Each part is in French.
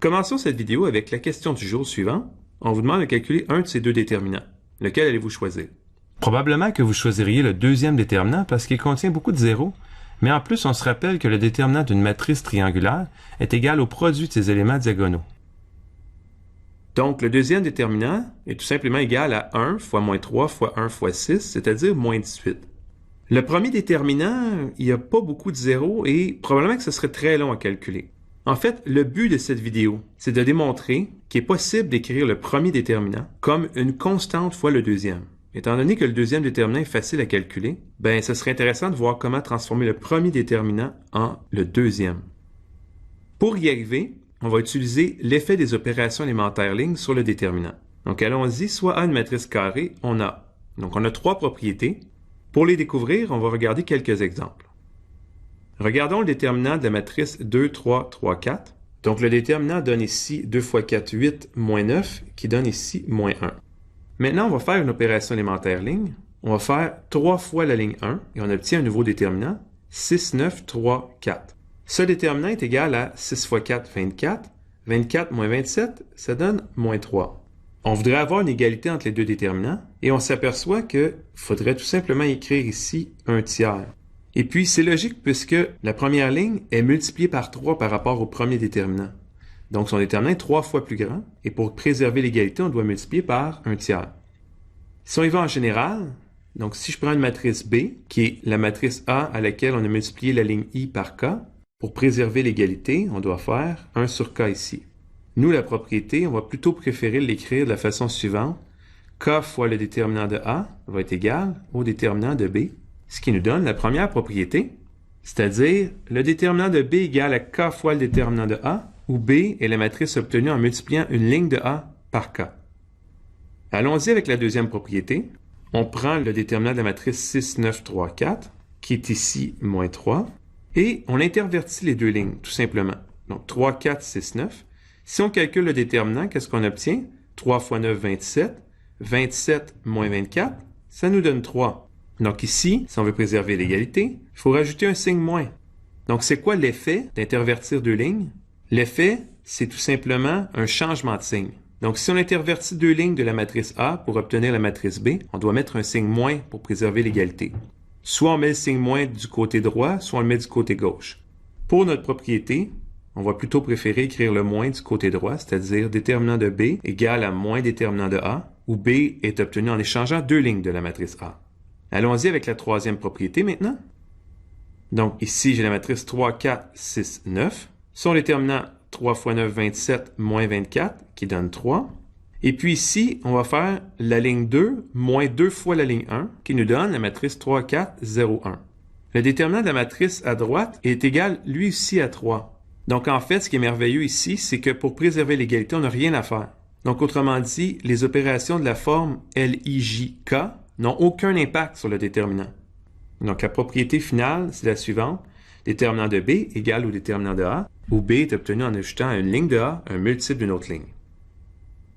Commençons cette vidéo avec la question du jour suivant. On vous demande de calculer un de ces deux déterminants. Lequel allez-vous choisir? Probablement que vous choisiriez le deuxième déterminant parce qu'il contient beaucoup de zéros, mais en plus on se rappelle que le déterminant d'une matrice triangulaire est égal au produit de ses éléments diagonaux. Donc, le deuxième déterminant est tout simplement égal à 1 fois moins 3 fois 1 fois 6, c'est-à-dire moins 18. Le premier déterminant, il n'y a pas beaucoup de zéros et probablement que ce serait très long à calculer. En fait, le but de cette vidéo, c'est de démontrer qu'il est possible d'écrire le premier déterminant comme une constante fois le deuxième. Étant donné que le deuxième déterminant est facile à calculer, ce serait intéressant de voir comment transformer le premier déterminant en le deuxième. Pour y arriver, on va utiliser l'effet des opérations élémentaires lignes sur le déterminant. Donc allons-y, soit A une matrice carrée, on a. Donc on a trois propriétés. Pour les découvrir, on va regarder quelques exemples. Regardons le déterminant de la matrice 2, 3, 3, 4. Donc le déterminant donne ici 2 fois 4, 8, moins 9, qui donne ici moins 1. Maintenant, on va faire une opération élémentaire ligne. On va faire 3 fois la ligne 1 et on obtient un nouveau déterminant, 6, 9, 3, 4. Ce déterminant est égal à 6 fois 4, 24. 24 moins 27, ça donne moins 3. On voudrait avoir une égalité entre les deux déterminants et on s'aperçoit qu'il faudrait tout simplement écrire ici un tiers. Et puis, c'est logique puisque la première ligne est multipliée par 3 par rapport au premier déterminant. Donc, son déterminant est 3 fois plus grand et pour préserver l'égalité, on doit multiplier par un tiers. Si on y va en général, donc si je prends une matrice B, qui est la matrice A à laquelle on a multiplié la ligne I par K, pour préserver l'égalité, on doit faire 1 sur K ici. Nous, la propriété, on va plutôt préférer l'écrire de la façon suivante. K fois le déterminant de A va être égal au déterminant de B, ce qui nous donne la première propriété, c'est-à-dire le déterminant de B égale à K fois le déterminant de A, où B est la matrice obtenue en multipliant une ligne de A par K. Allons-y avec la deuxième propriété. On prend le déterminant de la matrice 6, 9, 3, 4, qui est ici moins 3, et on intervertit les deux lignes, tout simplement. Donc 3, 4, 6, 9. Si on calcule le déterminant, qu'est-ce qu'on obtient? 3 fois 9, 27. 27 moins 24, ça nous donne 3. Donc ici, si on veut préserver l'égalité, il faut rajouter un signe moins. Donc c'est quoi l'effet d'intervertir deux lignes? L'effet, c'est tout simplement un changement de signe. Donc si on intervertit deux lignes de la matrice A pour obtenir la matrice B, on doit mettre un signe moins pour préserver l'égalité. Soit on met le signe moins du côté droit, soit on le met du côté gauche. Pour notre propriété, on va plutôt préférer écrire le moins du côté droit, c'est-à-dire déterminant de B égale à moins déterminant de A, où B est obtenu en échangeant deux lignes de la matrice A. Allons-y avec la troisième propriété maintenant. Donc ici, j'ai la matrice 3, 4, 6, 9. Son déterminant 3 fois 9, 27, moins 24, qui donne 3. Et puis ici, on va faire la ligne 2 moins 2 fois la ligne 1, qui nous donne la matrice 3, 4, 0, 1. Le déterminant de la matrice à droite est égal lui aussi à 3. Donc en fait, ce qui est merveilleux ici, c'est que pour préserver l'égalité, on n'a rien à faire. Donc autrement dit, les opérations de la forme LIJK n'ont aucun impact sur le déterminant. Donc la propriété finale, c'est la suivante. Déterminant de B égale au déterminant de A, où B est obtenu en ajoutant à une ligne de A un multiple d'une autre ligne.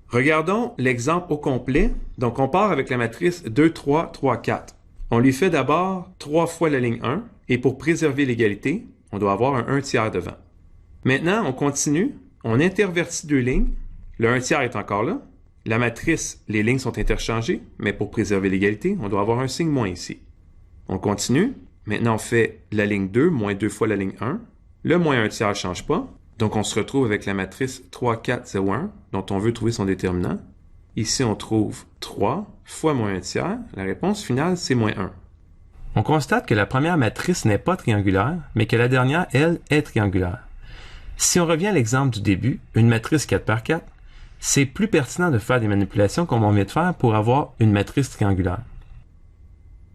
Regardons l'exemple au complet. Donc on part avec la matrice 2, 3, 3, 4. On lui fait d'abord 3 fois la ligne 1, et pour préserver l'égalité, on doit avoir un 1 tiers devant. Maintenant, on continue, on intervertit deux lignes, le 1 tiers est encore là, la matrice, les lignes sont interchangées, mais pour préserver l'égalité, on doit avoir un signe moins ici. On continue, maintenant on fait la ligne 2 moins 2 fois la ligne 1, le moins 1 tiers ne change pas, donc on se retrouve avec la matrice 3, 4, 0, 1, dont on veut trouver son déterminant. Ici, on trouve 3 fois moins 1 tiers, la réponse finale, c'est moins 1. On constate que la première matrice n'est pas triangulaire, mais que la dernière, elle, est triangulaire. Si on revient à l'exemple du début, une matrice 4 par 4, c'est plus pertinent de faire des manipulations comme on vient de faire pour avoir une matrice triangulaire.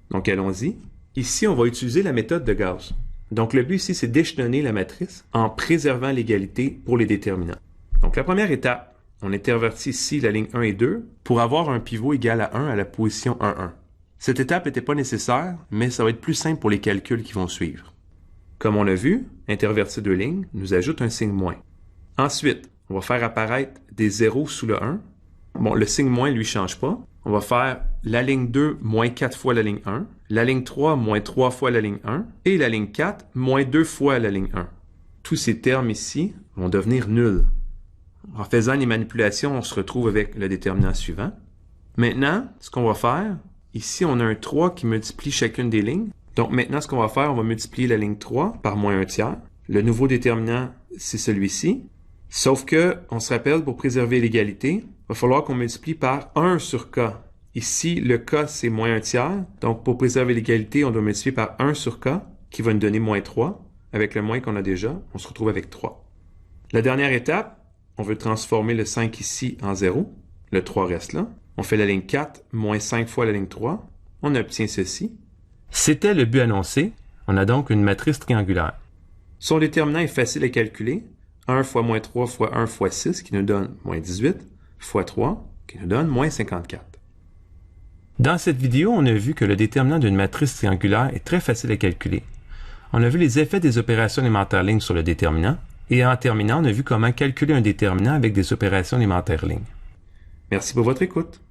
Donc allons-y. Ici, on va utiliser la méthode de Gauss. Donc le but ici, c'est d'échelonner la matrice en préservant l'égalité pour les déterminants. Donc la première étape, on intervertit ici la ligne 1 et 2 pour avoir un pivot égal à 1 à la position 1, 1. Cette étape n'était pas nécessaire, mais ça va être plus simple pour les calculs qui vont suivre. Comme on l'a vu, intervertir deux lignes nous ajoute un signe moins. Ensuite, on va faire apparaître des zéros sous le 1. Bon, le signe moins, lui, ne change pas. On va faire la ligne 2 moins 4 fois la ligne 1, la ligne 3 moins 3 fois la ligne 1 et la ligne 4 moins 2 fois la ligne 1. Tous ces termes ici vont devenir nuls. en faisant les manipulations, on se retrouve avec le déterminant suivant. Maintenant, ce qu'on va faire, ici, on a un 3 qui multiplie chacune des lignes. Donc maintenant, ce qu'on va faire, on va multiplier la ligne 3 par moins 1 tiers. Le nouveau déterminant, c'est celui-ci. Sauf que, on se rappelle, pour préserver l'égalité, il va falloir qu'on multiplie par 1 sur k. Ici, le k, c'est moins 1 tiers. Donc, pour préserver l'égalité, on doit multiplier par 1 sur k, qui va nous donner moins 3. Avec le moins qu'on a déjà, on se retrouve avec 3. La dernière étape, on veut transformer le 5 ici en 0. Le 3 reste là. On fait la ligne 4 moins 5 fois la ligne 3. On obtient ceci. C'était le but annoncé. On a donc une matrice triangulaire. Son déterminant est facile à calculer. 1 fois moins 3 fois 1 fois 6 qui nous donne moins 18 fois 3 qui nous donne moins 54. Dans cette vidéo, on a vu que le déterminant d'une matrice triangulaire est très facile à calculer. On a vu les effets des opérations élémentaires lignes sur le déterminant, et en terminant, on a vu comment calculer un déterminant avec des opérations élémentaires lignes. Merci pour votre écoute.